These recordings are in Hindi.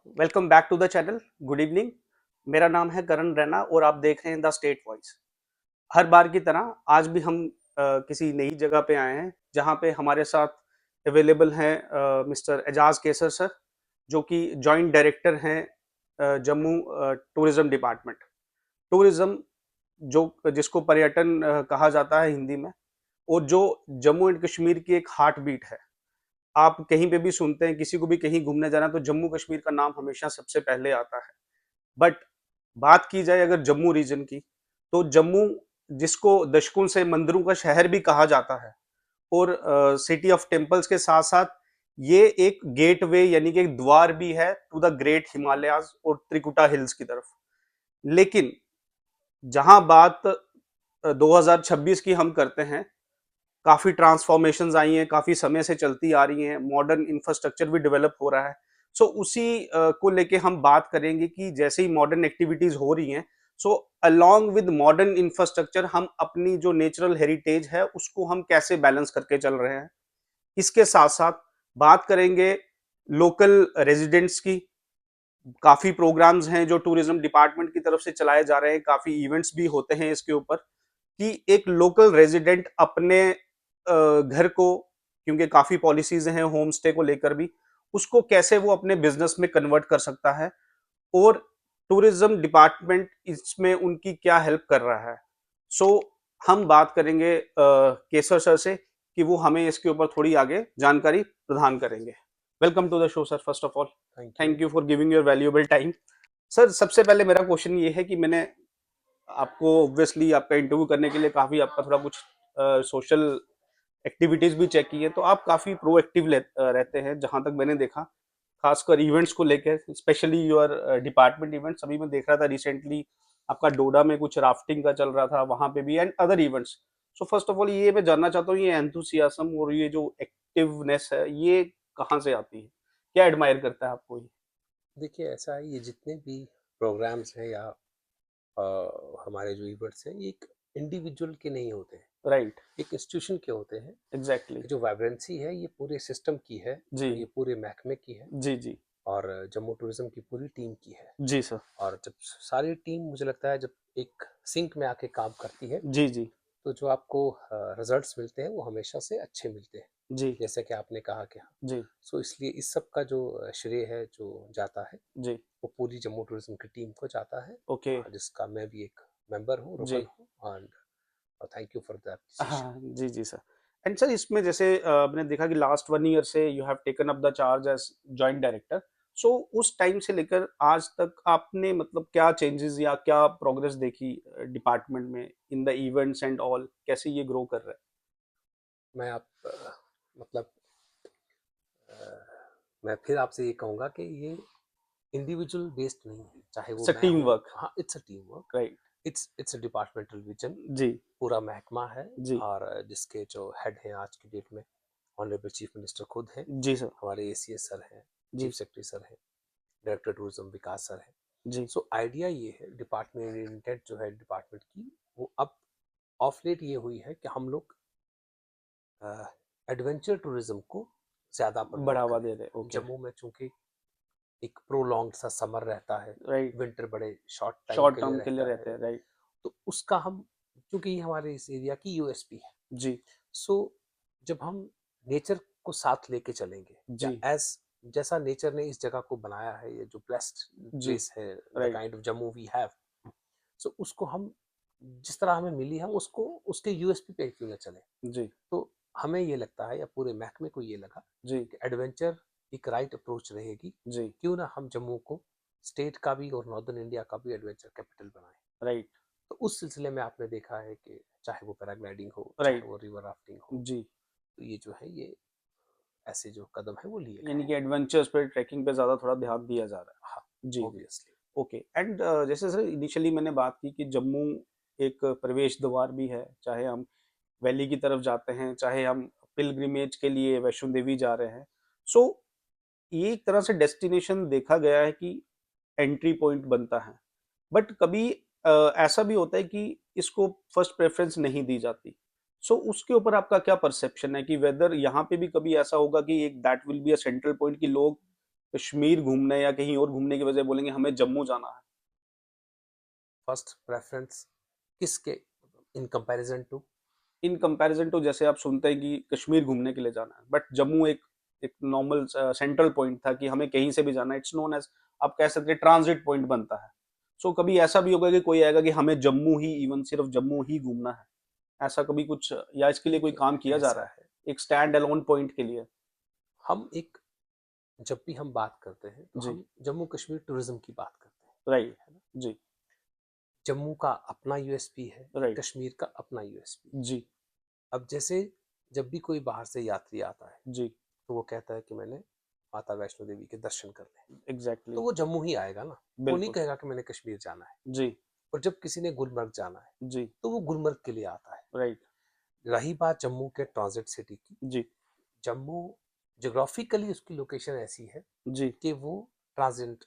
Welcome back to the channel. Good evening. मेरा नाम है करण रैना और आप देख रहे हैं द स्टेट वॉइस। हर बार की तरह आज भी हम किसी नई जगह पे आए हैं जहां पे हमारे साथ अवेलेबल हैं मिस्टर एजाज केसर सर, जो कि जॉइंट डायरेक्टर हैं जम्मू टूरिज्म डिपार्टमेंट। टूरिज्म जो जिसको पर्यटन कहा जाता है हिंदी में, और जो जम्मू एंड कश्मीर की एक हार्ट बीट है। आप कहीं पे भी सुनते हैं, किसी को भी कहीं घूमने जाना तो जम्मू कश्मीर का नाम हमेशा सबसे पहले आता है। बट बात की जाए अगर जम्मू रीजन की, तो जम्मू जिसको दशकों से मंदिरों का शहर भी कहा जाता है, और सिटी ऑफ टेम्पल्स के साथ साथ ये एक गेटवे यानी कि एक द्वार भी है टू द ग्रेट हिमालयाज और त्रिकुटा हिल्स की तरफ। लेकिन जहां बात 2026 की हम करते हैं, काफी ट्रांसफॉर्मेशंस आई हैं, काफी समय से चलती आ रही हैं, मॉडर्न इंफ्रास्ट्रक्चर भी डेवलप हो रहा है। सो उसी को लेके हम बात करेंगे कि जैसे ही मॉडर्न एक्टिविटीज हो रही हैं, so along with modern infrastructure हम अपनी जो नेचुरल हेरिटेज है उसको हम कैसे बैलेंस करके चल रहे हैं। इसके साथ साथ बात करेंगे लोकल रेजिडेंट्स की। काफी प्रोग्राम्स हैं जो टूरिज्म डिपार्टमेंट की तरफ से चलाए जा रहे हैं, काफी इवेंट्स भी होते हैं इसके ऊपर, कि एक लोकल रेजिडेंट अपने घर को, क्योंकि काफी पॉलिसीज हैं होम स्टे को लेकर भी, उसको कैसे वो अपने बिजनेस में कन्वर्ट कर सकता है, और टूरिज्म डिपार्टमेंट इसमें उनकी क्या हेल्प कर रहा है। सो हम बात करेंगे केसर सर से कि वो हमें इसके ऊपर थोड़ी आगे जानकारी प्रदान करेंगे। Welcome to the show sir, first of all thank you. Thank you for giving your valuable time. Sir, सबसे पहले मेरा क्वेश्चन ये है कि मैंने आपको ऑब्वियसली आपका इंटरव्यू करने के लिए काफी आपका थोड़ा कुछ सोशल एक्टिविटीज भी चेक की है, तो आप काफी प्रोएक्टिव रहते हैं जहां तक मैंने देखा, खासकर इवेंट्स को लेकर, स्पेशली योर डिपार्टमेंट इवेंट्स। अभी मैं देख रहा था रिसेंटली आपका डोडा में कुछ राफ्टिंग का चल रहा था वहां पे भी, and other events. So first of all ये मैं जानना चाहता हूँ, ये एंथुसियाज्म और ये जो एक्टिवनेस है ये कहाँ से आती है, क्या एडमायर करता है आपको ये? देखिए, ऐसा है, ये जितने भी प्रोग्राम्स हैं या हमारे जो इवेंट्स हैं, ये एक इंडिविजुअल के नहीं होते हैं, राइट। एक इंस्टीट्यूशन के होते हैं। एग्जैक्टली। जो वाइब्रेंसी है ये पूरे सिस्टम की है, जी। ये पूरे महकमे की है, जी जी। और जम्मू टूरिज्म की पूरी टीम की है। जी सर। और जब सारी टीम, मुझे लगता है, जब एक सिंक में आके काम करती है, जी जी। तो जो आपको रिजल्ट्स मिलते हैं वो हमेशा से अच्छे मिलते हैं, जी जैसे कि आपने कहा कि हाँ। जी। सो इसलिए इस सब का जो श्रेय है, जो जाता है, जी। वो पूरी जम्मू टूरिज्म की टीम को जाता है, ओके। जिसका मैं भी एक मेंबर हूँ, जी। रुकन हूँ। And thank you for the appreciation. हाँ, जी, जी सर। एंड सर, इसमें जैसे मैंने देखा कि लास्ट 1 ईयर से you have taken up the charge as joint director. So उस टाइम से लेकर आज तक आपने मतलब क्या चेंजेस या क्या प्रोग्रेस देखी डिपार्टमेंट में in the events and all, कैसे ये ग्रो कर रहा है? मैं आप मतलब मैं फिर आपसे ये कहूँगा कि ये इंडिविजुअल बेस्ड नहीं है, चाहे वो इट्स अ मैं टीम हूँ। वर्क। हाँ, it's a team work. Right. It's a departmental vision. जी। पूरा महकमा है, जी। और जिसके जो हेड हैं आज की डेट में, ऑनरेबल चीफ मिनिस्टर खुद हैं, जी सर। हमारे एसीएस सर हैं, चीफ जी। सेक्रेटरी सर हैं, डायरेक्टर टूरिज्म विकास सर हैं। जी। सो आइडिया ये है, डिपार्टमेंट इंटेंट जो है डिपार्टमेंट की, वो अब ऑफ लेट ये हुई है कि हम लोग एडवेंचर टूरिज्म को ज़्यादा प्रमोट बढ़ावा करें। दे रहे, ओके। जम्मू में चूंकि एक प्रोलॉन्ग सा समर रहता है, राइट। विंटर बड़े शॉर्ट टाइम शॉर्ट के लिए टर्म के लिए रहता है, रहते हैं, राइट। तो उसका हम, क्योंकि ये हमारे इस एरिया की यूएसपी है। जी। सो जब हम नेचर को साथ लेके चलेंगे, या जी। एज जैसा नेचर ने इस जगह को बनाया है, ये जो ब्लेस्ड जी। प्लेस है, the right. Kind of Jammu we have, so उसको हम, जिस तरह हमें मिली, हम उसको उसके यूएसपी पे क्यों ना चले। जी। तो हमें ये लगता है, या पूरे महकमे को ये लगा, जी। कि एडवेंचर एक राइट अप्रोच रहेगी। जी। क्यों ना हम जम्मू को स्टेट का भी और नॉर्दर्न इंडिया का भी एडवेंचर कैपिटल बनाएं। राइट। तो उस सिलसिले में आपने देखा है कि चाहे वो पैराग्लाइडिंग हो, चाहे राइट। वो रिवर राफ्टिंग हो, जी। तो ये जो है, ये ऐसे जो कदम है वो लिए गए यानी हैं। कि एडवेंचर्स पे, ट्रैकिंग पे ज़्यादा थोड़ा ध्यान दिया जा रहा हाँ, है। जी, जी। ऑब्वियसली। ओके। एंड जैसे सर इनिशियली मैंने बात की कि जम्मू एक प्रवेश द्वार भी है, चाहे हम वैली की तरफ जाते हैं, चाहे हम पिलग्रिमेज के लिए वैष्णो देवी जा रहे हैं। सो ये एक तरह से डेस्टिनेशन देखा गया है कि एंट्री पॉइंट बनता है। बट कभी ऐसा भी होता है कि इसको फर्स्ट प्रेफरेंस नहीं दी जाती। सो उसके ऊपर आपका क्या परसेप्शन है कि वेदर यहाँ पे भी कभी ऐसा होगा कि एक that will be a central point कि लोग कश्मीर घूमने या कहीं और घूमने की वजह बोलेंगे हमें जम्मू जाना है? फर्स्ट प्रेफरेंस किसके in comparison to? In comparison to जैसे आप सुनते हैं कि कश्मीर घूमने के लिए जाना है, बट जम्मू एक एक नॉर्मल सेंट्रल पॉइंट था कि हमें कहीं से भी जाना है, इट्स नोन एज, आप कह सकते हैं ट्रांजिट पॉइंट बनता है। सो कभी ऐसा भी होगा कि कोई आएगा कि हमें जम्मू ही, इवन सिर्फ जम्मू ही घूमना है, ऐसा कभी कुछ, या इसके लिए कोई देखिए, काम किया जा ऐसा रहा है है, एक स्टैंड अलोन पॉइंट के लिए? हम एक जब भी हम बात करते हैं तो जी। हम जम्मू कश्मीर टूरिज्म की बात करते हैं, राइट। है ना? जी। जम्मू का अपना यूएसपी है, राइट। कश्मीर का अपना यूएसपी है। जी। अब जैसे जब भी कोई बाहर से यात्री आता है जी। तो वो कहता है कि मैंने माता वैष्णो देवी के दर्शन करने हैं, एग्जैक्टली तो exactly, वो जम्मू ही आएगा ना, वो नहीं बिल्कुल। कहेगा कि मैंने कश्मीर जाना है। जी। और जब किसी ने गुलमर्ग जाना है जी। तो वो गुलमर्ग के लिए आता है। राइट। रही बात जम्मू के ट्रांजिट सिटी की, जी। जम्मू जोग्राफिकली उसकी लोकेशन ऐसी है जी। कि वो ट्रांजिट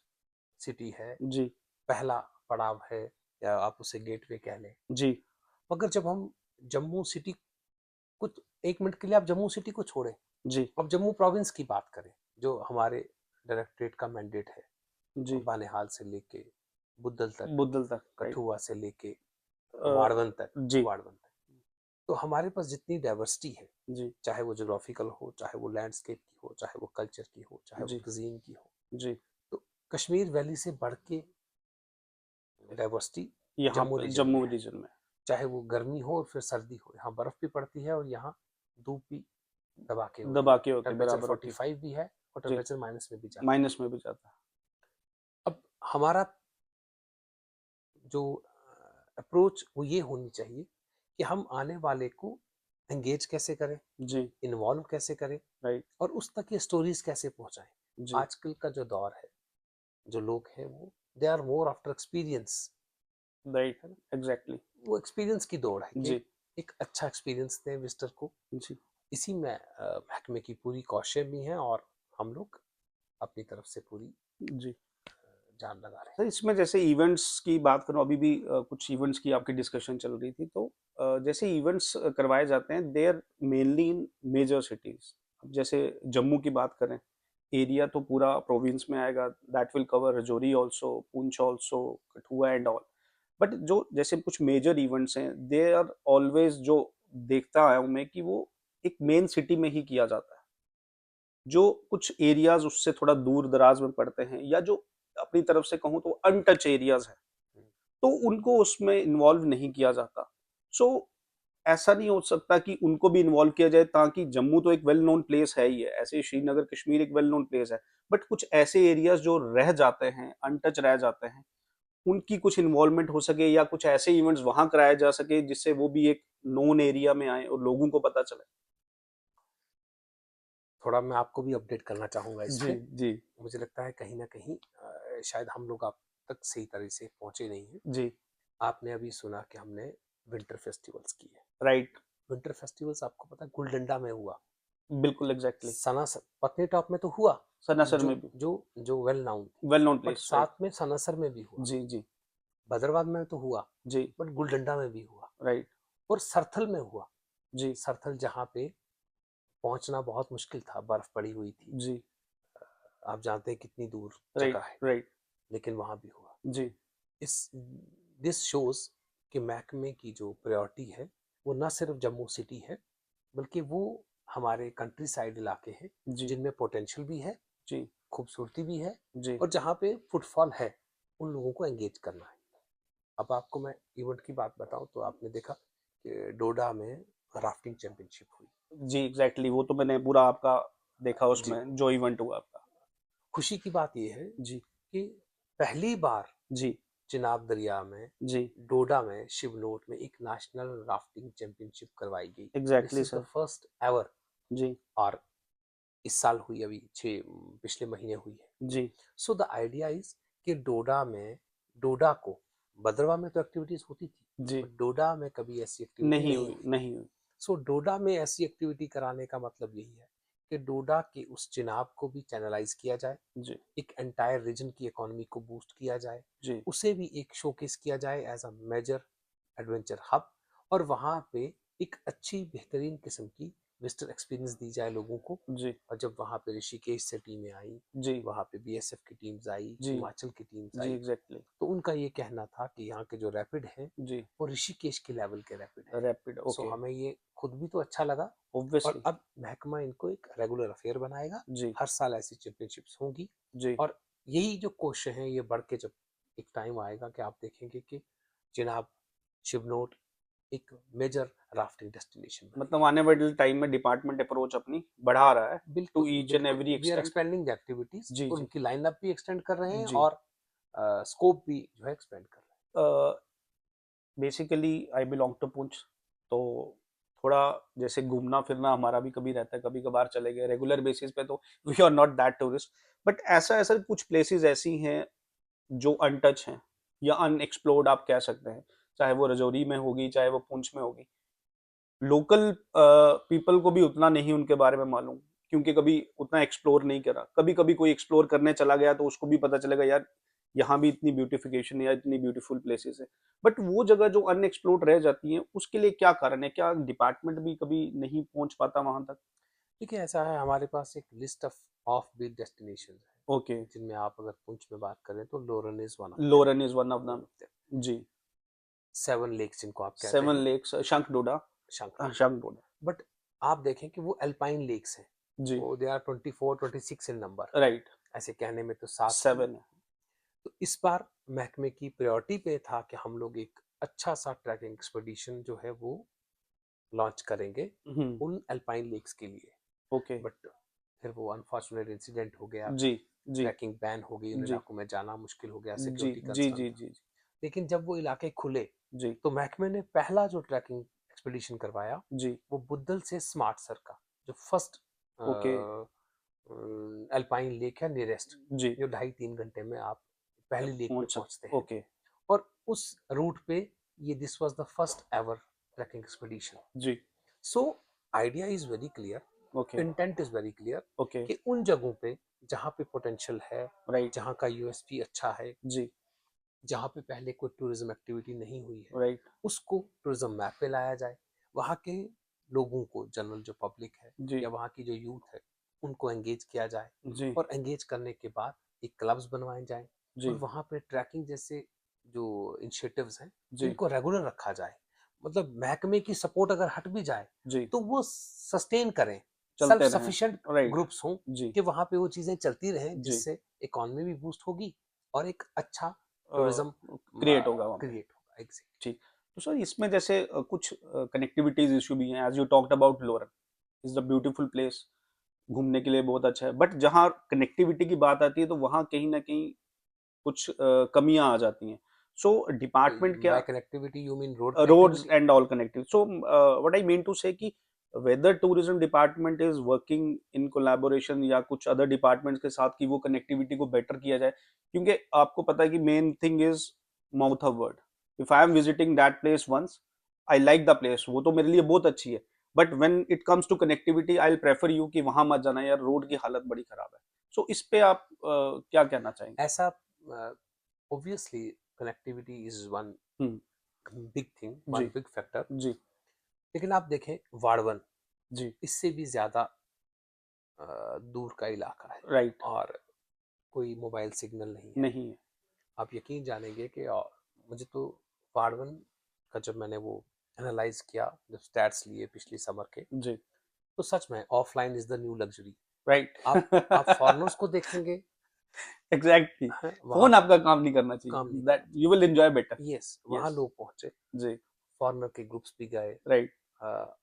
सिटी है, जी। पहला पड़ाव है, या आप उसे गेटवे कह लें। जी। मगर जब हम जम्मू सिटी, कुछ एक मिनट के लिए आप जम्मू सिटी को छोड़ें, जी। अब जम्मू प्रोविंस की बात करें, जो हमारे डायरेक्टरेट का मैंडेट है, जी। बानेहाल से लेके बुद्धल तक, बुद्धल तक, राइट। कठुआ से लेके अ, वाड़वन तक, जी। वाड़वन तक, तो हमारे पास जितनी डाइवर्सिटी है, जी। चाहे वो जोग्राफिकल हो, चाहे वो लैंडस्केप की हो, चाहे वो कल्चर की हो, चाहे वो जी। कुजीन की हो, जी। तो कश्मीर वैली से बढ़ के डाइवर्सिटी यहाँ जम्मू पे रीजन में जम्मू है। रीजन में। चाहे वो गर्मी हो और फिर सर्दी हो, यहाँ बर्फ भी पड़ती है और यहाँ धूप भी दबा के होती दबा है, के होती है, टेम्परेचर बराबर होती है। 45 भी है और जी। टेम्परेचर माइनस में भी जाता है। माइनस में भी जाता है। अब हमारा जो अप्रोच वो ये होनी चाहिए कि हम आने वाले को एंगेज कैसे करें, जी। इन्वॉल्व कैसे करें, राइट। और उस तक ये स्टोरीज कैसे पहुंचाएं। जी। आजकल का जो दौर है, जो लोग हैं वो they are more after experience, right. है ना? एग्जैक्टली। वो एक्सपीरियंस की दौड़ है कि जी। एक अच्छा एक्सपीरियंस दें विजिटर को। जी। इसी में महकमे की पूरी कोशिश भी है और हम लोग अपनी तरफ से पूरी जी। जान लगा रहे हैं। सर इसमें जैसे इवेंट्स की बात करूं, अभी भी कुछ इवेंट्स की आपकी डिस्कशन चल रही थी, तो जैसे इवेंट्स करवाए जाते हैं they are mainly in major cities. अब जैसे जम्मू की बात करें, एरिया तो पूरा प्रोविंस में आएगा, that will cover Rajouri also, Poonch also, Kathua and all. But जो जैसे कुछ मेजर इवेंट्स हैं दे आर ऑलवेज, जो देखता आया हूं मैं कि वो एक मेन सिटी में ही किया जाता है। जो कुछ एरियाज उससे थोड़ा दूर दराज में पड़ते हैं, या जो अपनी तरफ से कहूँ तो अनटच एरियाज है, तो उनको उसमें इन्वॉल्व नहीं किया जाता। सो ऐसा नहीं हो सकता कि उनको भी इन्वॉल्व किया जाए, ताकि जम्मू तो एक वेल नोन प्लेस है ही है, ऐसे ही श्रीनगर कश्मीर एक वेल नोन प्लेस है, बट कुछ ऐसे एरियाज जो रह जाते हैं, अनटच रह जाते हैं, उनकी कुछ इन्वॉल्वमेंट हो सके, या कुछ ऐसे इवेंट्स वहां कराए जा सके जिससे वो भी एक नोन एरिया में आए और लोगों को पता चले। थोड़ा मैं आपको भी अपडेट करना चाहूँगा इस जी। पे। जी। मुझे लगता है कहीं ना कहीं शायद हम लोग आप तक सही तरह से पहुंचे नहीं हैं। जी। आपने अभी सुना कि हमने विंटर फेस्टिवल्स की है। राइट। विंटर फेस्टिवल्स आपको पता है गुलडंडा में हुआ, बिल्कुल एग्जैक्टली। सनासर पत्नीटॉप में तो हुआ, सनासर जो में भी जो जो वेल नाउन थी, well known but place, right. साथ में सनासर में भी हुआ, जी। जी। भद्रवाद में तो हुआ, जी। बट गुलडंडा में भी हुआ, राइट। और सरथल में हुआ। जी। सरथल जहाँ पे पहुंचना बहुत मुश्किल था, बर्फ पड़ी हुई थी, जी। आप जानते हैं कितनी दूर राइट। जगह है, राइट। लेकिन वहां भी हुआ। जी। इस दिस शोज कि महकमे की जो प्रायोरिटी है वो न सिर्फ जम्मू सिटी है, बल्कि वो हमारे कंट्री साइड इलाके हैं जी। जिनमें पोटेंशियल भी है, जी। खूबसूरती भी है, जी। और जहाँ पे फुटफॉल है उन लोगों को एंगेज करना है। अब आपको मैं इवेंट की बात बताऊं तो आपने देखा कि डोडा में राफ्टिंग चैंपियनशिप हुई। जी। एग्जैक्टली, वो तो मैंने पूरा आपका देखा जी, उसमें जो इवेंट हुआ आपका। खुशी की बात यह है जी। कि पहली बार जी। चिनाब दरिया में, जी। डोडा में, शिवलोट में एक नेशनल राफ्टिंग चैंपियनशिप करवाई गई। This exactly is the sir. First ever. जी। और इस साल हुई, अभी पिछले महीने हुई है। जी। सो द आइडिया इज कि डोडा में, डोडा को, भद्रवा में तो एक्टिविटीज होती थी, जी। बट डोडा में कभी ऐसी एक्टिविटी नहीं नहीं हुई, हुई। नहीं हुई। सो डोडा में ऐसी एक्टिविटी कराने का मतलब यही है कि डोडा के उस चिनाब को भी चैनलाइज किया जाए, जी। एक एंटायर रीजन की इकोनॉमी को बूस्ट किया जाए, जी। उसे भी एक शोकेस किया जाए as a major adventure hub, और वहाँ पे एक अच्छी बेहतरीन किस्म की विजिटर एक्सपीरियंस दी जाए लोगों को। जी, और जब वहाँ पे ऋषिकेश से टीमें आई, जी, वहाँ पे बीएसएफ की टीम्स आई, जी, हिमाचल की टीम्स जी, आई, एग्ज़ैक्टली। तो उनका ये कहना था कि यहाँ के जो रैपिड हैं जी, वो ऋषिकेश के लेवल के रैपिड हैं। रैपिड सो ओके, हमें ये खुद भी तो अच्छा लगा। और ऑब्वियसली। अब महकमा इनको एक रेगुलर अफेयर बनाएगा, जी, हर साल ऐसी चैंपियनशिप्स होंगी। जी, और यही जो क्वेश्चन है ये बढ़ के जब एक टाइम आएगा कि आप देखेंगे कि जिनाब शिवनोट एक मेजर राफ्टिंग डेस्टिनेशन मतलब बनेगी। आने वाले टाइम में डिपार्टमेंट अप्रोच अपनी बढ़ा रहा है टू बिल्कुल ईच एंड बिल्कुल, every we are extent. Expanding the activities जी, और जी, उनकी लाइनअप भी एक्सटेंड कर रहे हैं जी। और स्कोप भी जो है एक्सपेंड कर रहे basically I belong to Poonch, तो थोड़ा जैसे घूमना फिरना हमारा भी कभी रहता है, कभी कभार चले गए, रेगुलर बेसिस पे तो we are not that tourist. But ऐसा ऐसा कुछ प्लेसेस ऐसी हैं जो अनटच हैं या अनएक्सप्लोर्ड आप कह सकते हैं, चाहे वो रजौरी में होगी चाहे वो पुंछ में होगी। लोकल पीपल को भी उतना नहीं उनके बारे में मालूम, क्योंकि कभी उतना एक्सप्लोर नहीं करा। कभी कभी कोई एक्सप्लोर करने चला गया तो उसको भी पता चलेगा यार यहाँ भी इतनी ब्यूटिफिकेशन है या इतनी ब्यूटीफुल प्लेसेस है। बट वो जगह जो अनएक्सप्लोर्ड रह जाती हैं उसके लिए क्या कारण है, क्या डिपार्टमेंट भी कभी नहीं पहुंच पाता वहां तक? हैं। देखिए ऐसा है, हमारे पास एक लिस्ट ऑफ बीट डेस्टिनेशन है, ओके। जिनमें आप अगर पुंछ में बात करें तो Loran is Loran is one of one them. Of them. जी। सेवन लेक्स जिनको आप कहते सेवन हैं, लेक्स, शंखडोडा। शंखडोल। शंखडोडा। बट आप देखें कि वो अल्पाइन लेक्स हैं, जी। वो they are 24 26 in number. Right. ऐसे कहने में तो 7 हैं। सेवन है। तो इस बार महकमे की प्रायोरिटी पे था कि हम लोग एक अच्छा सा ट्रैकिंग एक्सपीडिशन जो है वो लॉन्च करेंगे हम्म। उन अल्पाइन लेक्स के लिए। ओके। बट फिर वो अनफॉर्चुनेट इंसिडेंट हो गया, जी, जी, ट्रैकिंग बैन हो गई, उन जी, इलाकों में जाना मुश्किल हो गया, जी, सिक्योरिटी जी, कंसर्न जी, था। जी, लेकिन जब वो इलाके खुले जी, तो महकमे ने पहला जो ट्रैकिंग एक्सपीडिशन करवाया जी, वो बुद्धल से स्मार्ट सर का जो फर्स्ट ओके, अल्पाइन लेक है नियरेस्ट, जी, जो 2.5 3 घंटे में आप पहली लेक पे पहुँच पहुंचते सक हैं। ओके, और उस रूट पे ये this was the first ever trekking expedition. जी, so idea is very clear, okay, intent is very clear okay, कि उन जगहों पे जहाँ पे पोटेंशियल है, राइट, जहाँ का यूएसपी अच्छा है, जी, जहाँ पे पहले कोई टूरिज्म एक्टिविटी नहीं हुई है, राइट, उसको टूरिज्म मैप पे लाया जाए। वहाँ के लोगों को, जनरल जो पब्लिक है जी, या वहाँ की जो यूथ है, उनको एंगेज किया जाए। जी, और एंगेज करने के बाद एक क्लब्स बनवाए जाएं और जी, वहाँ पे ट्रैकिंग जैसे जो इनिशिएटिव्स हैं जी, इनको रेगुलर रखा जाए। मतलब महकमे की सपोर्ट अगर हट भी जाए जी, तो वो सस्टेन करें, सेल्फ चलते रहें, सफिशिएंट राइट, ग्रुप्स हों जी, कि वहाँ पे वो चीज़ें चलती रहें, जी, जिससे इकोनॉमी भी बूस्ट होगी और एक अच्छा अ, टूरिज्म क्रिएट होगा वहाँ पे। क्रिएट होगा। एग्जैक्टली। ठीक। तो सर इसमें जैसे कुछ कनेक्टिविटीज़ इश्यू भी हैं, as you talked about Loran, is a beautiful place, घूमने के लिए बहुत अच्छा है। बट जहाँ कनेक्टिविटी की बात आती है तो वहाँ कहीं न कहीं कुछ कमियाँ आ जाती हैं। सो डिपार्टमेंट क्या by connectivity you mean road roads connectivity? and all connectivity. So, what I mean to say कि whether tourism department is working in collaboration या कुछ other departments के साथ कि वो connectivity को better किया जाए, क्योंकि आपको पता है कि main thing is mouth of word. If I am visiting that place once, I like the place, वो तो मेरे लिए बहुत अच्छी है. But when it comes to connectivity, I'll prefer you कि वहाँ मत जाना यार, रोड की हालत बड़ी खराब है. So इस पे आप क्या कहना चाहेंगे? ऐसा obviously connectivity is one hmm. Big thing, one जी, बिग फैक्टर। जी, लेकिन आप देखें वाड़वन जी, इससे भी ज्यादा दूर का इलाका है राइट, और कोई मोबाइल सिग्नल नहीं है। नहीं है, आप यकीन जानेंगे कि मुझे तो वाड़वन का जब मैंने वो एनालाइज किया, जब स्टैट्स लिए पिछली समर के, जी, तो सच में offline is the new luxury. Right. आप फॉरेनर्स को देखेंगे एग्जैक्टली. हैं, वहाँ फोन आपका काम नहीं करना चाहिए, काम नहीं दैट करना यू विल एंजॉय बेटर. चाहिए। यस, वहाँ यस. लोग पहुंचे, जी. फॉरेनर के ग्रुप्स भी गए। राइट.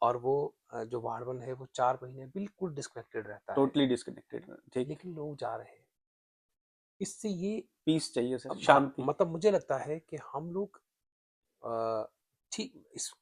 और वो जो वाड़वन है वो 4 महीने बिल्कुल डिस्कनेक्टेड रहता है, टोटली डिस्कनेक्टेड. ठीक. लेकिन लोग जा रहे हैं। इससे ये पीस चाहिए सर, अब शांति. मतलब मुझे लगता है कि हम लोग अ, ठीक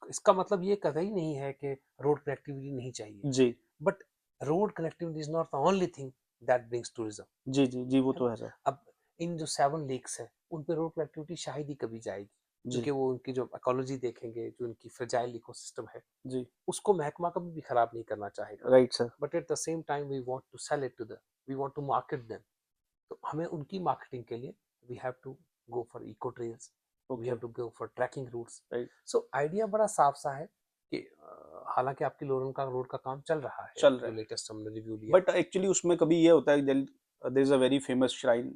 इसका मतलब ये कतई नहीं है कि रोड कनेक्टिविटी नहीं चाहिए, जी, but road connectivity is not the only thing that brings tourism, जी, जी, जी, वो है तो ना? है सर. अब इन जो 7 लेक्स है उन पे रोड कनेक्टिविटी शायद ही कभी जाएगी, जी, क्योंकि वो उनकी जो इकोलॉजी देखेंगे, जो उनकी फ्रेजाइल इकोसिस्टम है, जी, उसको महकमा कभी भी खराब नहीं करना चाहेगा। Right sir. But at the same time we want to sell it to the, we want to market them. तो हमें उनकी मार्केटिंग के लिए we have to go for eco trails, we okay. Have to go for trekking routes. Right. So idea बड़ा साफ सा है कि हालांकि आपकी रोड का काम चल रहा है, चल रहा जो है, लेटेस्ट हमने रिव्यू लिया। बट एक्चुअली उसमें कभी ये होता है, there is a very famous shrine,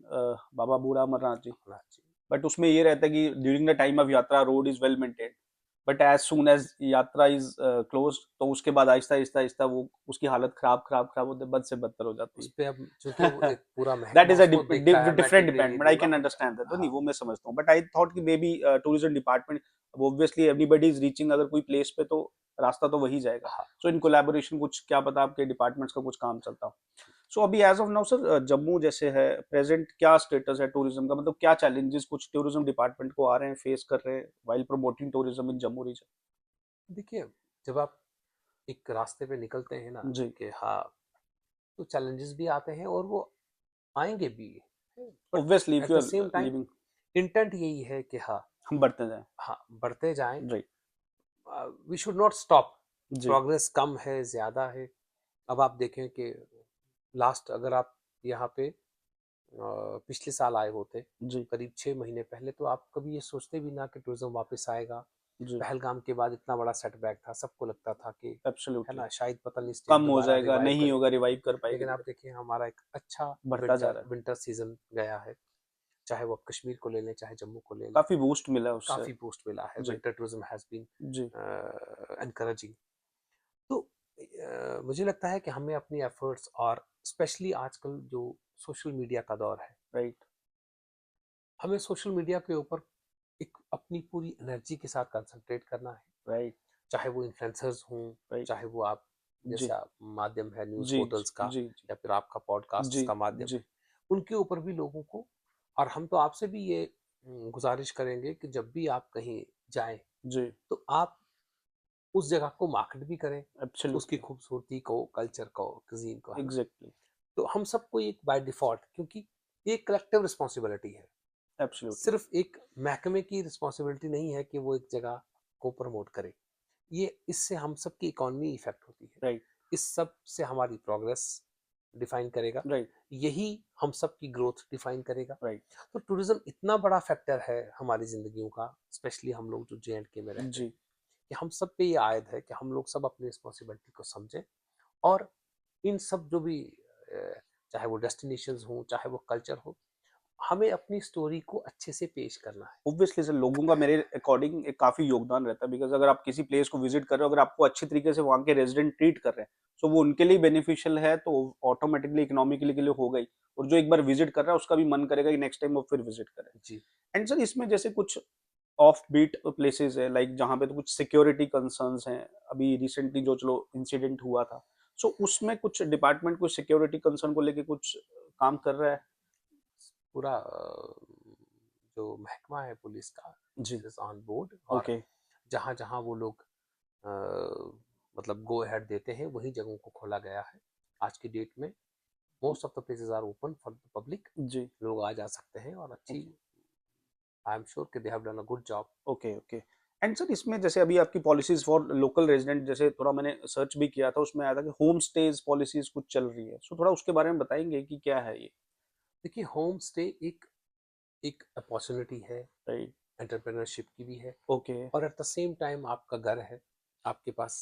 Baba Budha Amarnath जी, अपना जी, बट उसमें ये रहता है कि during the time of yatra road is well maintain, but as soon as yatra is close, तो उसके बाद आहिस्ता आहिस्ता आहिस्ता वो उसकी हालत खराब खराब खराब होते बद से बदतर हो जाती उस पे अब चूंकि वो है। एक पूरा दैट महकमा इज अ उसको देख रहा है, मैं डिफरेंट तुझे डिपेंड, ये बट आई दूंगा। कैन अंडरस्टैंड दैट, तो नहीं हाँ वो मैं समझता हूँ, बट आई थॉट कि may be tourism department, obviously everybody is reaching अगर कोई प्लेस पे तो रास्ता तो वही जाएगा, हाँ सो इन कोलैबोरेशन कुछ क्या पता आपके डिपार्टमेंट्स का कुछ काम चलता हो। सो अभी as of now sir, Jammu जैसे है प्रेजेंट, क्या स्टेटस है टूरिज्म का, मतलब क्या चैलेंजेस कुछ टूरिज्म डिपार्टमेंट को आ रहे हैं, फेस कर रहे हैं while promoting tourism in Jammu region? देखिए, जब आप एक रास्ते पे निकलते हैं ना जी, कि हाँ, तो चैलेंजेस भी आते हैं और वो आएंगे भी, but obviously if at you the are same time living, intent यही है कि हाँ, हम बढ़ते जाएं। हाँ बढ़ते जाएं, right. We should not stop. जी, प्रोग्रेस कम है, ज्यादा है। अब आप देखें कि लास्ट अगर आप यहाँ पे पिछले साल आए होते, जी, करीब 6 महीने पहले, तो आप कभी ये सोचते भी ना कि टूरिज्म वापस आएगा। जी, पहलगाम के बाद इतना बड़ा सेटबैक था, सबको लगता था कि है एब्सोल्युटली ना, शायद पता नहीं स्टेट कम हो दोबारा जाएगा, रिवाइव नहीं होगा, करेगी। रिवाइव कर पाएगी, लेकिन आप बट देखिए हमारा एक अच्छा बढ़ता जा विंटर रहा है, विंटर सीजन गया है, चाहे वो आप कश्मीर को ले लें, चाहे जम्मू को ले लें, काफी बूस्ट मिला है उससे। काफी बूस्ट मिला है। जी, विंटर टूरिज्म हैज बीन जी, एनकरेजिंग। तो मुझे लगता है कि हमें अपनी एफर्ट्स, और स्पेशली आजकल जो सोशल मीडिया का दौर है, राइट, हमें सोशल मीडिया के ऊपर एक अपनी पूरी एनर्जी के साथ कंसंट्रेट करना है। राइट, चाहे वो इन्फ्लुएंसर्स हों, राइट, चाहे वो आप जी, जैसे आप माध्यम है न्यूज़ जी, पोर्टल्स का, जी, जी, या फिर आपका पॉडकास्ट जी, का माध्यम जी, है, उनके ऊपर भी लोगों को, और हम तो आपसे भी ये गुजारिश करेंगे कि जब भी आप कहीं जाएं, जी, तो आप उस जगह को मार्केट भी करें, उसकी एब्सोल्युटली, खूबसूरती को, कल्चर को, cuisine को, है ना। एग्जैक्टली, तो हम सबको एक बाय डिफॉल्ट, क्योंकि ये एक कलेक्टिव रिस्पॉन्सिबिलिटी है, एब्सोल्युटली, सिर्फ एक महकमे की रिस्पॉन्सिबिलिटी नहीं है कि वो एक जगह को प्रमोट करे। ये इससे हम सबकी इकोनॉमी इफेक्ट होती है, राइट, इस सब से हमारी प्रोग्रेस डिफाइन करेगा, राइट, यही हम सब की ग्रोथ डिफाइन करेगा। राइट, तो टूरिज्म इतना बड़ा फैक्टर है हमारी जिंदगियों का, स्पेशली हम लोग जो JNK में रहते हैं, जी, कि हम सब पे ये आयद है कि हम लोग सब अपनी रिस्पॉन्सिबिलिटी को समझें, और इन सब जो भी चाहे वो डेस्टिनेशंस हो, चाहे वो कल्चर हो, हमें अपनी स्टोरी को अच्छे से पेश करना है। ऑब्वियसली सर, लोगों का मेरे अकॉर्डिंग एक काफी योगदान रहता है, बिकॉज अगर आप किसी प्लेस को विजिट कर रहे हो, अगर आपको अच्छी तरीके से वहाँ के रेजिडेंट ट्रीट कर रहे हैं, सो वो उनके लिए बेनिफिशियल है, तो ऑटोमेटिकली इकोनॉमिकली के लिए हो गई, और जो एक बार विजिट कर रहा है उसका भी मन करेगा कि नेक्स्ट टाइम वो फिर विजिट करे। जी, एंड सर इसमें जैसे कुछ ऑफ बीट प्लेसेस है, लाइक जहाँ पे तो कुछ सिक्योरिटी कंसर्न्स हैं, अभी रिसेंटली जो चलो इंसिडेंट हुआ था, सो उसमें कुछ डिपार्टमेंट कुछ सिक्योरिटी कंसर्न को लेके कुछ काम कर रहा है? पूरा जो महकमा है पुलिस का जी, इज ऑन बोर्ड, और ओके, जहाँ जहाँ वो लोग अ, मतलब गो अहेड देते हैं, वही जगहों को खोला गया है। आज की डेट में most of the places are open for the public, जी, लोग आ जा सकते हैं, और अच्छी, ओके, आई एम श्योर कि they have done a good job. Okay, okay. And sir इसमें जैसे अभी आपकी पॉलिसीज फॉर लोकल रेजिडेंट, जैसे थोड़ा मैंने सर्च भी किया था, उसमें आया था कि होम स्टेज पॉलिसीज कुछ चल रही है, सो थोड़ा उसके बारे में बताएंगे कि क्या है ये? देखिए, होम स्टे एक एक अपॉर्चुनिटी है, राइट, एंटरप्रेन्योरशिप की भी है, ओके, और एट द सेम टाइम आपका घर है, आपके पास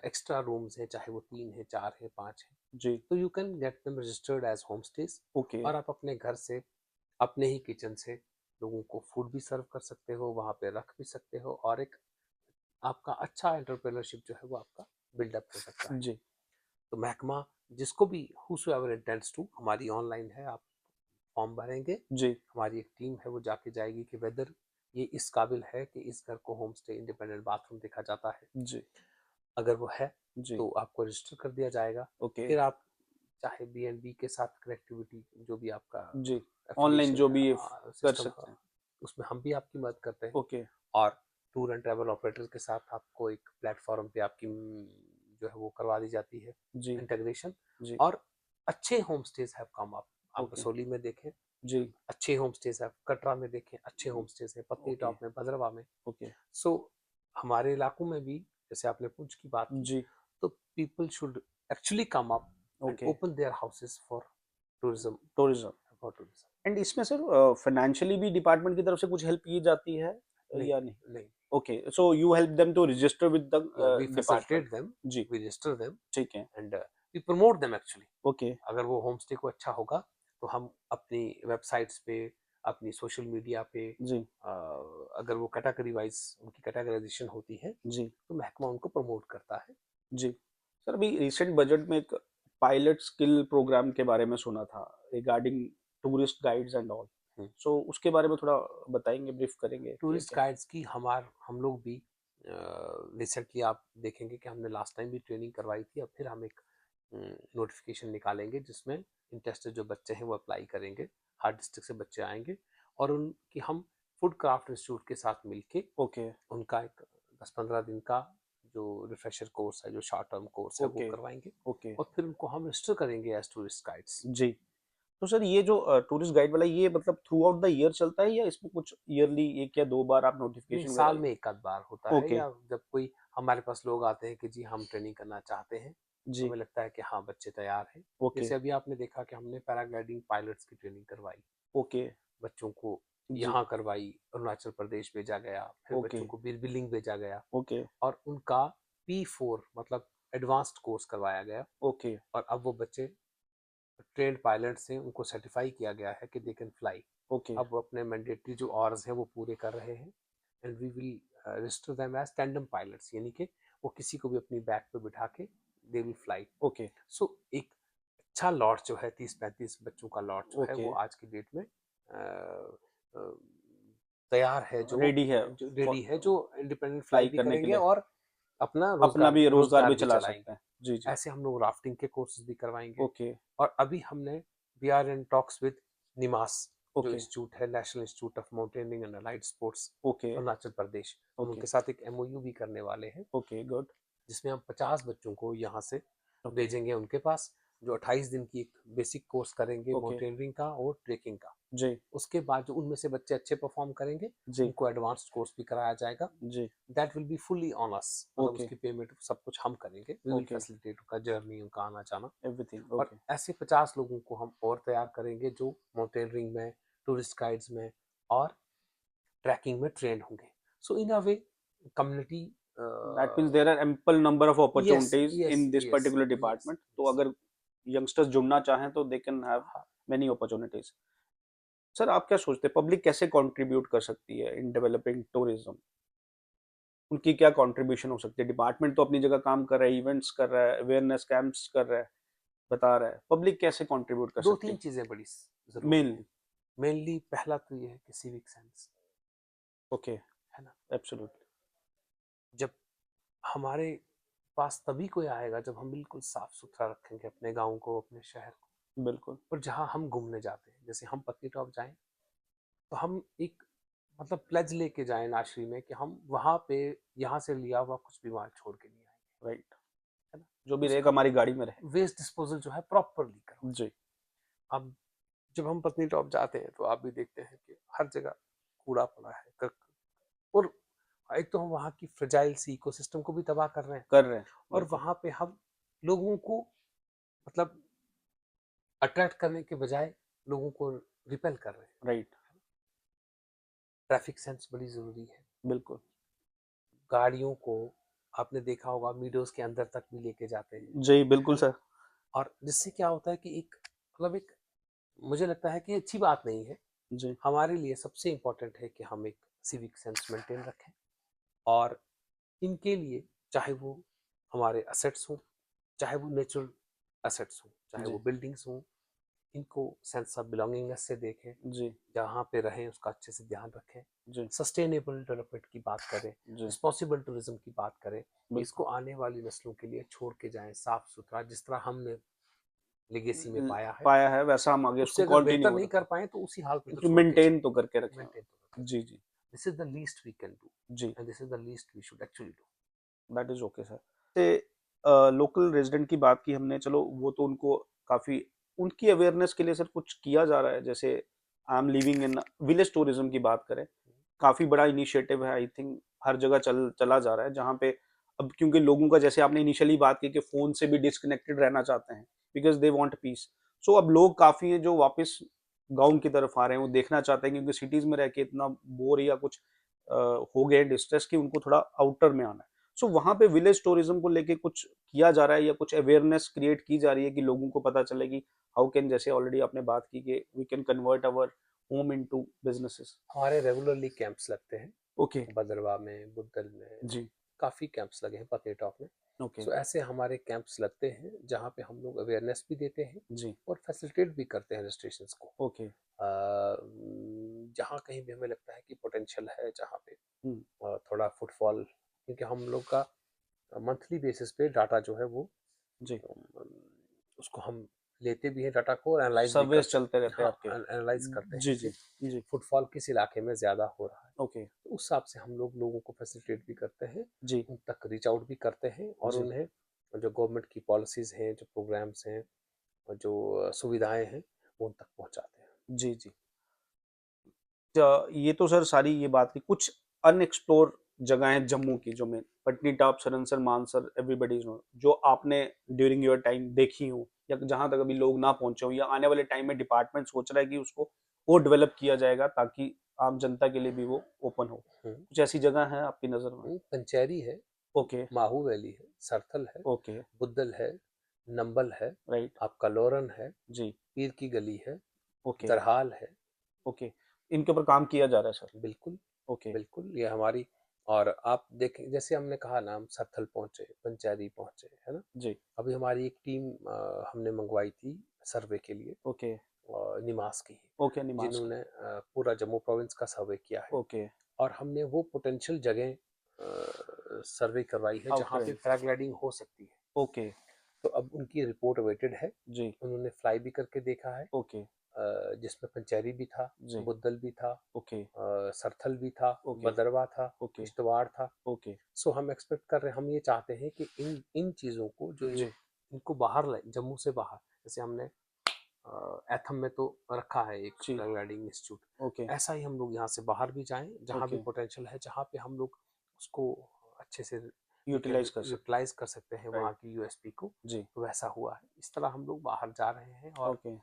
एक्स्ट्रा रूम्स हैं, चाहे वो 3 है, 4 है, 5 है, जी, तो you can get them registered age home stage, okay, और आप अपने घर से, अपने ही किचन से लोगों को फूड भी सर्व कर सकते हो, वहाँ पे रख भी सकते हो, और एक आपका अच्छा एंटरप्रेन्योरशिप जो है वो आपका बिल्डअप हो सकता है। जी, तो महकमा जिसको भी, whosoever intends to, हमारी ऑनलाइन है, आप फॉर्म भरेंगे, जी, हमारी एक टीम है वो जाके जाएगी कि वेदर ये इस काबिल है कि इस घर को होम स्टे इंडिपेंडेंट बाथरूम देखा जाता है। जी, अगर वो है, जी, तो आपको रजिस्टर कर दिया जाएगा। ओके, फिर आप चाहे BNB के साथ कनेक्टिविटी, जो भी आपका जी, ऑनलाइन एफिलिएशन जो है, भी ये कर सिस्टम, सकते हैं, उसमें हम भी आपकी मदद करते हैं। ओके, और टूर एंड ट्रैवल ऑपरेटर के साथ आपको एक प्लेटफॉर्म पे आपकी जो है वो करवा दी जाती है जी, इंटीग्रेशन। जी, और अच्छे home stage have come up, आप ओके, बसोली में देखें, जी, अच्छे होम स्टेज है, कटरा में देखें अच्छे होम स्टेज है, पत्नी ओके, टॉप में, भद्रवा में। ओके, सो हमारे इलाकों में भी, जैसे आपने पुंछ की बात की, जी, तो people should actually come up and okay, open their houses for tourism, tourism. For tourism. And इसमें सर फाइनेंशियली भी डिपार्टमेंट की तरफ से कुछ हेल्प की जाती है? नहीं, या नहीं? नहीं, okay, so you help them to register with the we department. Facilitate them, जी, वी रजिस्टर देम ठीक है। And we promote them actually. Okay, अगर वो होम स्टे को अच्छा होगा तो हम अपनी वेबसाइट्स पे, अपनी सोशल मीडिया पे, जी, अगर वो कैटेगरी वाइज उनकी कैटेगराइजेशन होती है जी, तो महकमा उनको प्रमोट करता है। जी। सर, अभी रिसेंट बजट में एक पायलट स्किल प्रोग्राम के बारे में सुना था regarding tourist guides and all. Hmm. So उसके बारे में थोड़ा बताएंगे, ब्रीफ करेंगे कि टूरिस्ट क्या? गाइड्स की हम लोग भी रिसेंटली आप देखेंगे कि हमने लास्ट टाइम भी ट्रेनिंग करवाई थी। अब फिर हम एक नोटिफिकेशन निकालेंगे जिसमें इंटरेस्टेड जो बच्चे हैं वो अप्लाई करेंगे। हर डिस्ट्रिक्ट से बच्चे आएंगे और उनकी हम फूड क्राफ्ट इंस्टीट्यूट के साथ मिलके ओके, उनका एक 10-15 दिन का जो रिफ्रेशर कोर्स है, जो शॉर्ट टर्म कोर्स है, वो ओके, करवाएंगे ओके, और फिर उनको हम रजिस्टर करेंगे एज टूरिस्ट गाइड्स। जी। तो सर, ये जो टूरिस्ट गाइड वाला, ये मतलब थ्रू आउट द ईयर चलता है या इसमें कुछ ईयरली एक या दो बार आप नहीं, नोटिफिकेशन साल वगैरह? में एक आध बार होता है, ओके, या जब कोई हमारे पास लोग आते हैं कि जी हम ट्रेनिंग करना चाहते हैं, तो जी, हमें लगता है कि हाँ बच्चे तैयार हैं। ओके, जैसे अभी आपने देखा कि हमने पैराग्लाइडिंग पायलट्स की ट्रेनिंग करवाई, ओके, बच्चों को जी, यहाँ करवाई, अरुणाचल प्रदेश भेजा गया, फिर ओके, बच्चों को बिलिंग भेजा गया ओके, और उनका P4 मतलब एडवांस्ड कोर्स करवाया गया। ओके, और अब वो बच्चे ट्रेंड पायलट से उनको सर्टिफाई किया गया है कि दे कैन फ्लाई। ओके, अब वो अपने मैंडेटरी जो ऑर्स हैं वो पूरे कर रहे हैं and we will register them as tandem pilots, यानी कि वो किसी को भी अपनी बैक पे बिठा के दे विल फ्लाई। ओके, सो एक अच्छा लॉट जो है 30-35 बच्चों का लॉट जो है ओके, वो आज की डेट में तैयार है, रेडी है जो फॉर रेडी है, जो इंडिपेंडेंट फ्लाई फ्लाई भी करने के करेंगे लिए, और अपना अपना रोजगार भी रोजगार भी रोजगार भी चला सकते चलाएंगे। हैं। जी, जी, ऐसे हम लोग राफ्टिंग के कोर्सेज भी करवाएंगे। ओके, और अभी हमने we are in talks with NIMAS, जो ओके, इंस्टीट्यूट है, national institute of mountaineering and allied sports, okay, Arunachal Pradesh. हम ओके, उनके साथ एक MOU भी करने वाले हैं ओके, गुड, जिसमें हम 50 बच्चों को यहाँ से ओके, भेजेंगे उनके पास, जो 28 दिन की एक बेसिक कोर्स करेंगे ओके, माउंटेनियरिंग का और ट्रेकिंग का। जी, उसके बाद जो उनमें से बच्चे अच्छे परफॉर्म करेंगे जी, उनको एडवांस्ड कोर्स भी कराया जाएगा। जी, that will be fully on us, मतलब ओके, उसकी पेमेंट सब कुछ हम करेंगे, वी विल ओके, फैसिलिटेट उनका जर्नी, उनका आना जाना। एवरीथिंग, और ओके, ऐसे 50 लोगों को हम और तैयार करेंगे जो माउंटेनियरिंग में, टूरिस्ट गाइड्स में और ट्रैकिंग में ट्रेंड होंगे। So in a way community, that means there are ample number of yes opportunities yes in this yes particular yes department, तो यस। अगर यंगस्टर्स जुड़ना चाहें तो they can have many opportunities. Sir, आप क्या सोचते हैं पब्लिक कैसे कंट्रीब्यूट कर सकती है इन डेवलपिंग टूरिज्म? उनकी क्या कंट्रीब्यूशन हो सकती है? डिपार्टमेंट तो अपनी जगह काम कर रहा है, इवेंट्स कर रहा है, अवेयरनेस कैंप्स कर रहा है, बता रहा है, पब्लिक कैसे कंट्रीब्यूट कर दो सकती तीन है चीजें बड़ी जरूरी मेनली? हैं। मेनली पहला तो ये है कि सिविक सेंस, ओके, है ना। एब्सोल्युटली, जब हमारे पास तभी कोई आएगा जब हम बिल्कुल साफ सुथरा रखेंगे अपने गाँव को, अपने शहर को। बिल्कुल, और जहाँ हम घूमने जाते हैं, जैसे हम पत्नीटॉप जाएं तो हम एक मतलब प्लेज लेके जाएं नाशरी में कि हम वहाँ पे यहाँ से लिया हुआ कुछ भी माल छोड़ के नहीं आएंगे, राइट, है ना। जो भी रहेगा उसका हमारी गाड़ी में रहे। वेस्ट डिस्पोजल जो है प्रॉपरली करवाएं। जी, अब जब हम पत्नीटॉप जाते हैं तो आप भी देखते हैं कि हर जगह कूड़ा पड़ा है, और एक तो हम वहाँ की फ्रेजाइल सी इकोसिस्टम को भी तबाह कर रहे हैं कर रहे हैं, और बिल्कुल, वहाँ पे हम लोगों को मतलब अट्रैक्ट करने के बजाय लोगों को रिपेल कर रहे हैं। राइट, ट्रैफिक सेंस बड़ी जरूरी है। बिल्कुल, गाड़ियों को आपने देखा होगा मीडोज के अंदर तक भी लेके जाते हैं, जी, बिल्कुल है ना। सर, और जिससे क्या होता है कि एक मतलब एक, मुझे लगता है कि अच्छी बात नहीं है। जी, हमारे लिए सबसे इम्पोर्टेंट है कि हम एक सिविक सेंस मेंटेन रखें और इनके लिए चाहे वो हमारे असेट्स हों, चाहे वो नेचुरल असेट्स हों, चाहे जी, वो बिल्डिंग्स हों, इनको सेंस ऑफ बिलोंगिंगनेस से देखें, जी, जहाँ पे रहें उसका अच्छे से ध्यान रखें, जी, सस्टेनेबल डेवलपमेंट की बात करें, जी, रिस्पॉन्सिबल टूरिज्म की बात करें, इसको बिल्कुल, आने वाली नस्लों के लिए छोड़ के जाएं साफ सुथरा, जिस तरह हमने लेगेसी में पाया है। पाया है वैसा हम आगे उससे उसको अगर कंटिन्यू बेहतर हो नहीं कर रखें, पाए तो उसी हाल में तो जो छोड़ के मेंटेन जाएं, तो करके रखें। मेंटेन तो करके जी, जी, जाएं। This is the least we can do जी, and this is the least we should actually do. That is okay sir. Say local resident की बात की हमने, चलो वो तो उनको काफी, उनकी अवेयरनेस के लिए सर कुछ किया जा रहा है? जैसे I am living in village tourism की बात करें, काफी बड़ा इनिशिएटिव है, आई थिंक हर जगह चला जा रहा है, जहाँ पे अब क्योंकि लोगों का, जैसे आपने इनिशियली बात की कि फोन से भी डिस्कनेक्टेड रहना चाहते हैं बिकॉज दे वांट पीस। सो अब लोग काफी हैं जो वापस गांव की तरफ आ रहे हैं, वो देखना चाहते हैं क्योंकि सिटीज में रह के इतना बोर या कुछ हो गए डिस्ट्रेस कि उनको थोड़ा आउटर में आना है। सो वहाँ पे विलेज टूरिज्म को लेके कुछ किया जा रहा है या कुछ अवेयरनेस क्रिएट की जा रही है कि लोगों को पता चले कि हाउ कैन, जैसे ऑलरेडी आपने बात की कि we can convert our home into businesses. हमारे रेगुलरली कैंप्स लगते हैं, ओके। भद्रवा में, बुद्धल में, जी। काफ़ी कैंप्स लगे हैं पत्नीटॉप में। ओके। सो ऐसे हमारे कैंप्स लगते हैं जहाँ पे हम लोग अवेयरनेस भी देते हैं जी। और फैसिलिटेट भी करते हैं रजिस्ट्रेशंस को। ओके। जहाँ कहीं भी हमें लगता है कि पोटेंशियल है, जहाँ पे हम्म। थोड़ा फुटफॉल, क्योंकि हम लोग का मंथली बेसिस पे डाटा जो है वो जी। अम, उसको हम लेते भी हैं डाटा को और एनालाइज भी सर्वेस करते चलते हैं। रहते हैं हाँ, आपके। एनालाइज करते हैं जी जी। कि जी। फुटफॉल किस इलाके में ज़्यादा हो रहा है, ओके। तो उस हिसाब से हम लोग लोगों को फैसिलिटेट भी करते हैं, जी। उन तक रीच आउट भी करते हैं और जी। उन्हें जो गवर्नमेंट की पॉलिसीज़ हैं, जो प्रोग्राम्स हैं और जो सुविधाएं हैं वो उन तक पहुंचाते हैं। जी। जी। ये तो सर सारी ये बात की, कुछ अनएक्सप्लोर जगह हैं जम्मू की जो मैं, पटनीटॉप, सरनसर, मानसर, एवरीबडी नो, जो आपने ड्यूरिंग योर टाइम देखी हो या जहां तक अभी लोग ना पहुंचे हो या आने वाले टाइम में डिपार्टमेंट सोच रहा है कि उसको और डेवलप किया जाएगा ताकि आम जनता के लिए भी वो ओपन हो, हम्म, कुछ ऐसी जगह है आपकी नज़र में? पंचैरी है, ओके। माहू वैली है, सरथल है, ओके। बुद्धल है, नंबल है, राइट। आपका लोरन है, जी। पीर की गली है, ओके। दरहाल है। ओके। इनके ऊपर काम किया जा रहा है सर? बिल्कुल, ओके। बिल्कुल, ये हमारी, और आप देखें जैसे हमने कहा ना, हम सरथल पहुँचे, पंचैरी पहुँचे, है ना? जी। अभी हमारी एक टीम हमने मंगवाई थी सर्वे के लिए, ओके। निमास की, ओके, निमास की। जिन्होंने पूरा जम्मू प्रोविंस का सर्वे किया है ओके। और हमने वो पोटेंशियल जगह सर्वे करवाई है आउट जहाँ पे करें। पैराग्लाइडिंग हो सकती है। ओके। तो अब उनकी रिपोर्ट अवेटेड है, जी। उन्होंने फ्लाई भी करके देखा है, ओके। जिसमें पंचैरी भी था, जी। बुद्धल भी था, ओके। सरथल भी था, ओके। बदरवा था, ओके। किश्तवाड़ था। ओके। सो हम एक्सपेक्ट कर रहे हैं, हम ये चाहते हैं कि इन इन चीज़ों को जो ये जी। इनको बाहर लाए, जम्मू से बाहर, जैसे हमने एथम में तो रखा है एक जी। Paragliding institute, okay. ऐसा ही हम लोग यहाँ से बाहर भी जाएं, जहाँ भी ओके। पोटेंशियल है, जहाँ पे हम लोग उसको अच्छे से वी कैन यूटिलाइज कर सकते यूटिलाइज कर सकते हैं हैं। वहाँ राइट। की यूएसपी को। जी। तो वैसा हुआ है, इस तरह हम लोग बाहर जा रहे हैं और ओके।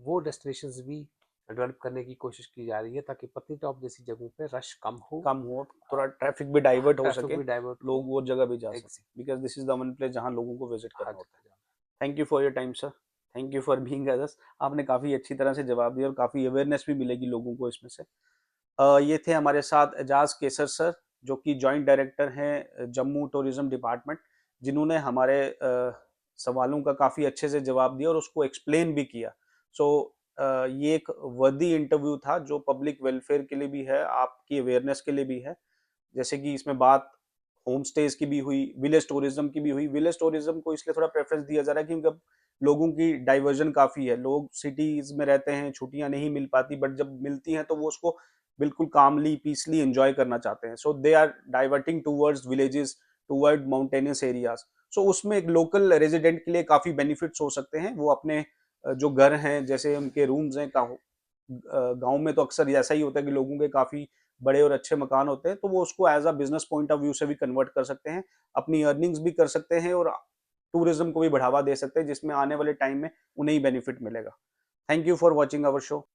वो डेस्टिनेशंस भी डेवलप करने की कोशिश की जा रही है ताकि पत्नीटॉप जैसी जगहों पे रश कम हो, कम हो, थोड़ा ट्रैफिक भी डाइवर्ट हो ट्रैफिक सके, भी डाइवर्ट हो। लोग वो जगह भी जा सकें, exit, because this is the one place जहाँ लोगों को विजिट हर करना होता है। जगह जाना। Thank you for your time sir. Thank you for being us. आपने काफ़ी अच्छी तरह से जवाब दिया और काफ़ी अवेयरनेस भी मिलेगी लोगों को इसमें से। ये थे हमारे साथ एजाज केसर सर, जो कि जॉइंट डायरेक्टर हैं जम्मू टूरिज्म डिपार्टमेंट, जिन्होंने हमारे सवालों का काफ़ी अच्छे से जवाब दिया और उसको एक्सप्लेन भी किया। सो ये एक वर्दी इंटरव्यू था जो पब्लिक वेलफेयर के लिए भी है, आपकी अवेयरनेस के लिए भी है। जैसे कि इसमें बात होम स्टेज की भी हुई, विलेज टूरिज्म की भी हुई। विलेज टूरिज्म को इसलिए थोड़ा प्रेफरेंस दिया जा रहा है क्योंकि अब लोगों की डाइवर्जन काफ़ी है, लोग सिटीज में रहते हैं, छुट्टियां नहीं मिल पाती, बट जब मिलती हैं तो वो उसको बिल्कुल कामली पीसली एंजॉय करना चाहते हैं। So they are diverting towards villages, towards mountainous areas. So उसमें एक लोकल रेजिडेंट के लिए काफ़ी बेनिफिट्स हो सकते हैं। वो अपने जो घर हैं, जैसे उनके रूम्स हैं, गाँव में तो अक्सर ऐसा ही होता है कि लोगों के काफ़ी बड़े और अच्छे मकान होते हैं, तो वो उसको as a business point of view से भी कन्वर्ट कर सकते हैं, अपनी अर्निंग्स भी कर सकते हैं और टूरिज्म को भी बढ़ावा दे सकते हैं, जिसमें आने वाले टाइम में उन्हें ही बेनिफिट मिलेगा। Thank you for watching our show.